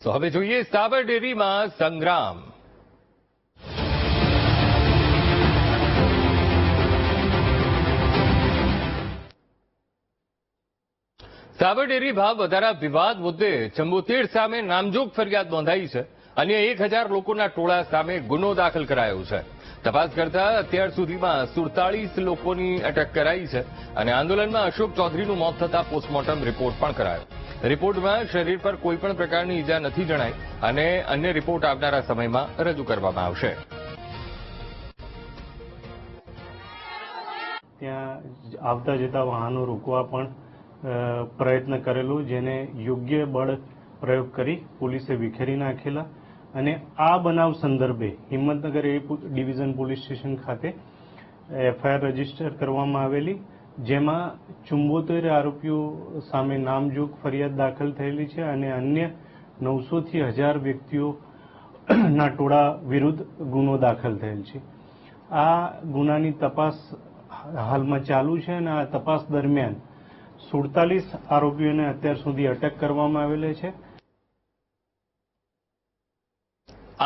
તો હવે જોઈએ સાબર ડેરીમાં સંગ્રામ। સાબર ડેરી ભાવ વધારા વિવાદ મુદ્દે ચંબુતીડ સામે નામજોગ ફરિયાદ નોંધાઈ છે। અન્ય 1000 લોકોના ટોળા સામે ગુનો દાખલ કરાયો છે। તપાસ કરતા અત્યાર સુધીમાં 47 લોકોની અટક કરાઈ છે અને આંદોલનમાં અશોક ચૌધરીનું મોત થતા પોસ્ટમોર્ટમ રિપોર્ટ પણ કરાયો। રિપોર્ટમાં શરીર પર કોઈપણ પ્રકારની ઈજા નથી જણાઈ અને અન્ય રિપોર્ટ આવનારા સમયમાં રજૂ કરવામાં આવશે। ત્યાં આવતા જતા વાહનો રોકવા પણ પ્રયત્ન કરેલો, જેને યોગ્ય બળ પ્રયોગ કરી પોલીસે વિખેરી નાખેલા અને આ બનાવ સંદર્ભે હિંમતનગર એ ડિવિઝન પોલીસ સ્ટેશન ખાતે એફઆઈઆર રજીસ્ટર કરવામાં આવેલી, જેમાં 74 આરોપીઓ સામે નામજોગ ફરિયાદ દાખલ થયેલી છે અને અન્ય 900 થી 1000 વ્યક્તિઓના ટોળા વિરુદ્ધ ગુનો દાખલ થયેલ છે। આ ગુનાની તપાસ હાલમાં ચાલુ છે અને આ તપાસ દરમિયાન 47 આરોપીઓને અત્યાર સુધી અટક કરવામાં આવેલા છે।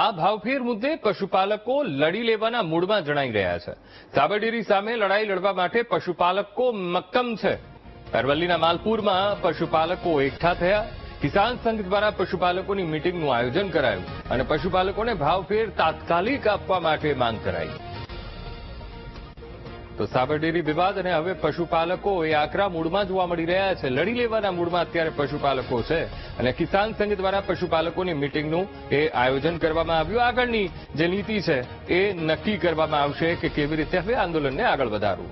આ ભાવફેર મુદ્દે પશુપાલકો લડી લેવાના મૂડમાં જણાઈ રહ્યા છે। સાબર ડેરી સામે લડાઈ લડવા માટે પશુપાલકો મક્કમ છે। અરવલ્લીના માલપુરમાં પશુપાલકો એકઠા થયા। કિસાન સંઘ દ્વારા પશુપાલકોની મીટિંગનું આયોજન કરાયું અને પશુપાલકોને ભાવફેર તાત્કાલિક આપવા માટે માંગ કરાઈ। તો સાબર ડેરી વિવાદ અને હવે પશુપાલકો એ આકરા મૂડમાં જોવા મળી રહ્યા છે। લડી લેવાના મૂડમાં અત્યારે પશુપાલકો છે અને કિસાન સંઘ દ્વારા પશુપાલકોની મીટિંગનું એ આયોજન કરવામાં આવ્યું। આગળની જે નીતિ છે એ નક્કી કરવામાં આવશે કે કેવી રીતે હવે આંદોલનને આગળ વધારવું।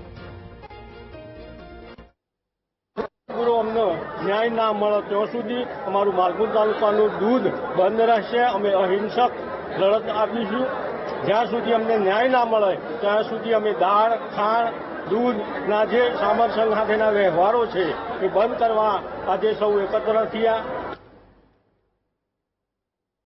અમને ન્યાય ના મળે ત્યાં સુધી અમારું માલપુર તાલુકાનું દૂધ બંધ રહેશે। અમે અહિંસક લડત આપીશું। જ્યાં સુધી અમને ન્યાય ના મળે ત્યાં સુધી અમે દાળ, ખાંડ, દૂધના જે સામર સંઘ સાથેના વ્યવહારો છે એ બંધ કરવા આજે સૌ એકત્ર થયા।